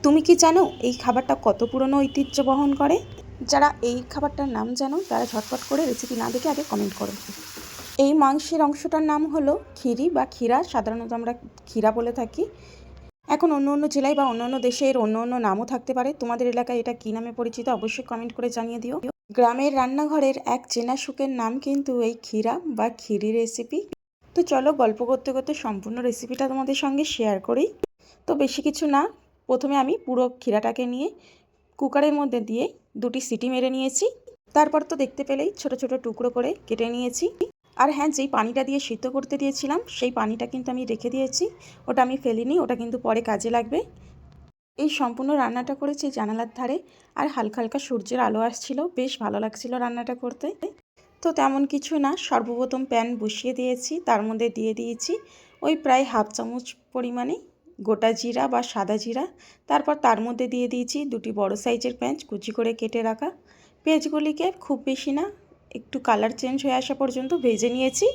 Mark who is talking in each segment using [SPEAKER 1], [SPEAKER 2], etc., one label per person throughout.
[SPEAKER 1] তুমি কি জানো এই খাবারটা কত পুরনো ঐতিহ্য বহন করে? যারা এই খাবারটার নাম জানো তারা ঝটপট করে রেসিপি না দেখে আগে কমেন্ট করো। এই মাংসের অংশটার নাম হলো খিরি বা ক্ষীরা, সাধারণত আমরা ক্ষীরা বলে থাকি। এখন অন্য অন্য জেলায় বা অন্য অন্য দেশে এর অন্য অন্য নামও থাকতে পারে। তোমাদের এলাকায় এটা কী নামে পরিচিত অবশ্যই কমেন্ট করে জানিয়ে দিও। গ্রামের রান্নাঘরের এক চেনা সুখের নাম কিন্তু এই ক্ষীরা বা খিরি রেসিপি। তো চলো গল্প করতে করতে সম্পূর্ণ রেসিপিটা তোমাদের সঙ্গে শেয়ার করি। তো বেশি কিছু না, প্রথমে আমি পুরো ক্ষীরাটাকে নিয়ে কুকারের মধ্যে দিয়ে 2টি সিটি মেরে নিয়েছি। তারপর তো দেখতে পেলেই ছোট ছোট টুকরো করে কেটে নিয়েছি। আর হ্যাঁ, যেই পানিটা দিয়ে সিদ্ধ করতে দিয়েছিলাম সেই পানিটা কিন্তু আমি রেখে দিয়েছি, ওটা আমি ফেলিনি, ওটা কিন্তু পরে কাজে লাগবে। এই সম্পূর্ণ রান্নাটা করেছি জানালার ধারে, আর হালকা হালকা সূর্যের আলো আসছিল, বেশ ভালো লাগছিল রান্নাটা করতে। তো তেমন কিছু না, সর্বপ্রথম প্যান বসিয়ে দিয়েছি, তার মধ্যে দিয়ে দিয়েছি ওই প্রায় হাফ চামচ পরিমাণে গোটা জিরা বা সাদা জিরা। তারপর তার মধ্যে দিয়ে দিয়েছি 2টি বড় সাইজের পেঁয়াজ কুচি করে কেটে রাখা। পেঁয়াজগুলিকে খুব বেশি না, একটু কালার চেঞ্জ হয়ে আসা পর্যন্ত ভেজে নিয়েছি।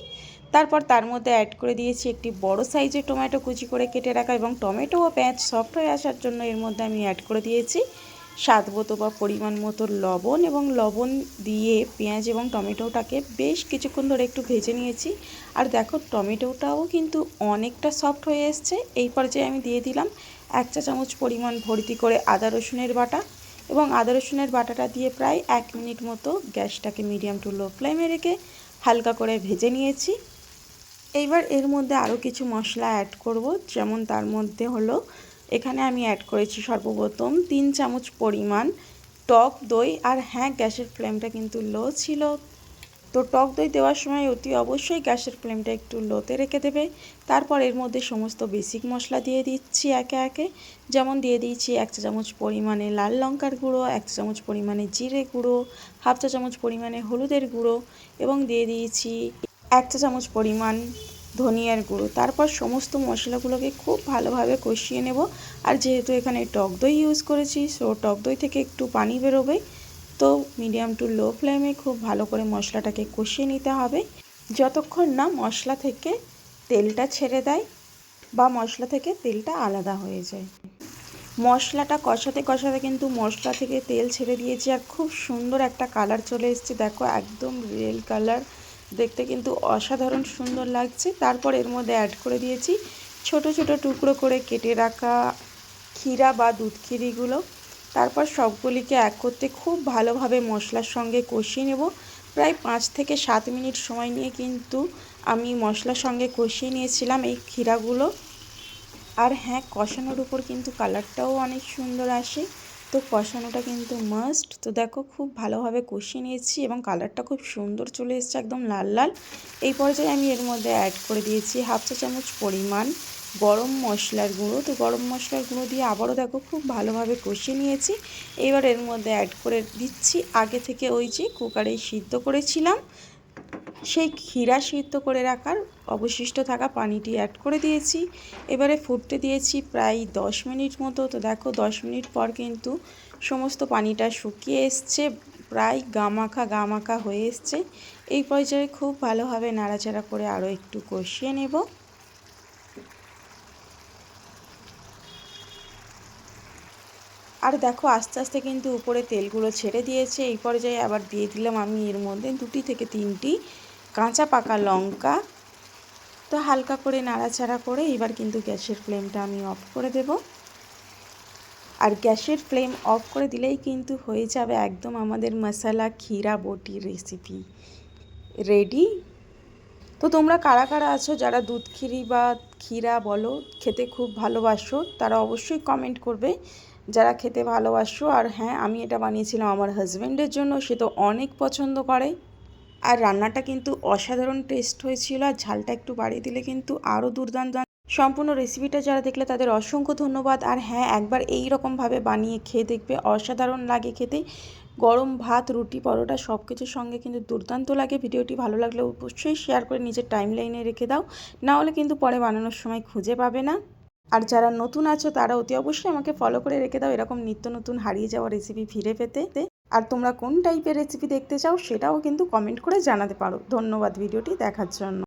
[SPEAKER 1] তারপর তার মধ্যে অ্যাড করে দিয়েছি একটি বড় সাইজের টমেটো কুচি করে কেটে রাখা, এবং টমেটো ও পেঁয়াজ সফট হয়ে আসার জন্য এর মধ্যে আমি অ্যাড করে দিয়েছি স্বাদ মতো বা পরিমাণ মতো লবণ, এবং লবণ দিয়ে পেঁয়াজ এবং টমেটোটাকে বেশ কিছুক্ষণ ধরে একটু ভেজে নিয়েছি। আর দেখো টমেটোটাও কিন্তু অনেকটা সফট হয়ে এসছে। এই পর্যায়ে আমি দিয়ে দিলাম 1 চা চামচ পরিমাণ ভর্তি করে আদা রসুনের বাটা, এবং আদা রসুনের বাটাটা দিয়ে প্রায় 1 মিনিট মতো গ্যাসটাকে মিডিয়াম টু লো ফ্লেমে রেখে হালকা করে ভেজে নিয়েছি। এইবার এর মধ্যে আরও কিছু মশলা অ্যাড করব, যেমন তার মধ্যে হলো এখানে আমি অ্যাড করেছি সর্বপ্রথম 3 চামচ পরিমাণ টক দই। আর হ্যাঁ, গ্যাসের ফ্লেমটা কিন্তু লো ছিল, তো টক দই দেওয়ার সময় অতি অবশ্যই গ্যাসের ফ্লেমটা একটু লোতে রেখে দেবে। তারপর এর মধ্যে সমস্ত বেসিক মশলা দিয়ে দিচ্ছি একে একে, যেমন দিয়ে দিয়েছি 1 চা চামচ পরিমাণে লাল লঙ্কার গুঁড়ো, 1 চা চামচ পরিমাণে জিরে গুঁড়ো, হাফ চা চামচ পরিমাণে হলুদের গুঁড়ো, এবং দিয়ে দিয়েছি 1 চা চামচ পরিমাণ ধনিয়ার গুঁড়ো। তারপর সমস্ত মশলাগুলোকে খুব ভালোভাবে কষিয়ে নেব। আর যেহেতু এখানে টক দই ইউজ করেছি, সো টক দই থেকে একটু পানি বেরোবে, তো মিডিয়াম টু লো ফ্লেমে খুব ভালো করে মশলাটাকে কষিয়ে নিতে হবে, যতক্ষণ না মশলা থেকে তেলটা ছেড়ে দেয় বা মশলা থেকে তেলটা আলাদা হয়ে যায়। মশলাটা কষাতে কষাতে কিন্তু মশলা থেকে তেল ছেড়ে দিয়েছি, আর খুব সুন্দর একটা কালার চলে এসেছে। দেখো একদম রিয়েল কালার, দেখতে কিন্তু অসাধারণ সুন্দর লাগছে। তারপর এর মধ্যে অ্যাড করে দিয়েছি ছোট ছোট টুকরো করে কেটে রাখা ক্ষীরা বা দুধ খিরিগুলো। তারপর সবগুলিকে এক করতে খুব ভালোভাবে মশলার সঙ্গে কষিয়ে নেব। প্রায় 5 থেকে 7 মিনিট সময় নিয়ে কিন্তু আমি মশলার সঙ্গে কষিয়ে নিয়েছিলাম এই ক্ষীরাগুলো। আর হ্যাঁ, কষানোর উপর কিন্তু কালারটাও অনেক সুন্দর আসে, তো কষানোটা কিন্তু মাস্ট। তো দেখো খুব ভালোভাবে কষিয়ে নিয়েছি এবং কালারটা খুব সুন্দর চলে এসেছে, একদম লাল লাল। এই পর্যায়ে আমি এর মধ্যে অ্যাড করে দিয়েছি হাফ চা চামচ পরিমাণ গরম মশলার গুঁড়ো। তো গরম মশলার গুঁড়ো দিয়ে আবারও দেখো খুব ভালোভাবে কষিয়ে নিয়েছি। এবার এর মধ্যে অ্যাড করে দিচ্ছি আগে থেকে ওই যে কুকারে সিদ্ধ করেছিলাম সেই ক্ষীরা সিদ্ধ করে রাখার অবশিষ্ট থাকা পানিটি অ্যাড করে দিয়েছি। এবারে ফুটতে দিয়েছি প্রায় 10 মিনিট মতো। তো দেখো 10 মিনিট পর কিন্তু সমস্ত পানিটা শুকিয়ে এসছে, প্রায় গা মাখা হয়ে এসছে। এই পর্যায়ে খুব ভালোভাবে নাড়াচাড়া করে আরও একটু কষিয়ে নেব। আর দেখো আস্তে আস্তে কিন্তু উপরে তেলগুলো ছেড়ে দিয়েছে। এই পর্যায়ে আবার দিয়ে দিলাম আমি এর মধ্যে 2 থেকে 3টি কাঁচা পাকা লঙ্কা। তো হালকা করে নাড়াচাড়া করে এবার কিন্তু গ্যাসের ফ্লেমটা আমি অফ করে দেব। আর গ্যাসের ফ্লেম অফ করে দিলেই কিন্তু হয়ে যাবে একদম আমাদের মশলা ক্ষীরা বটি রেসিপি রেডি। তো তোমরা কারা কারা আছো যারা দুধ খিরি বা ক্ষীরা বলো খেতে খুব ভালোবাসো, তারা অবশ্যই কমেন্ট করবে যারা খেতে ভালোবাসো। আর হ্যাঁ, আমি এটা বানিয়েছিলাম আমার হাজব্যান্ডের জন্য, সে তো অনেক পছন্দ করে। আর রান্নাটা কিন্তু অসাধারণ টেস্ট হয়েছিল, আর ঝালটা একটু বাড়িয়ে দিলে কিন্তু আরও দুর্দান্ত। সম্পূর্ণ রেসিপিটা যারা দেখলে তাদের অসংখ্য ধন্যবাদ। আর হ্যাঁ, একবার এই রকমভাবে বানিয়ে খেয়ে দেখবে, অসাধারণ লাগে খেতে। গরম ভাত, রুটি, পরোটা সব কিছুর সঙ্গে কিন্তু দুর্দান্ত লাগে। ভিডিওটি ভালো লাগলে অবশ্যই শেয়ার করে নিজের টাইমলাইনে রেখে দাও, না হলে কিন্তু পরে বানানোর সময় খুঁজে পাবে না। আর যারা নতুন আছো তারা অতি অবশ্যই আমাকে ফলো করে রেখে দাও এরকম নিত্য নতুন হারিয়ে যাওয়া রেসিপি ফিরে পেতে। আর তোমরা কোন টাইপের রেসিপি দেখতে চাও সেটাও কিন্তু কমেন্ট করে জানাতে পারো। ধন্যবাদ ভিডিওটি দেখার জন্য।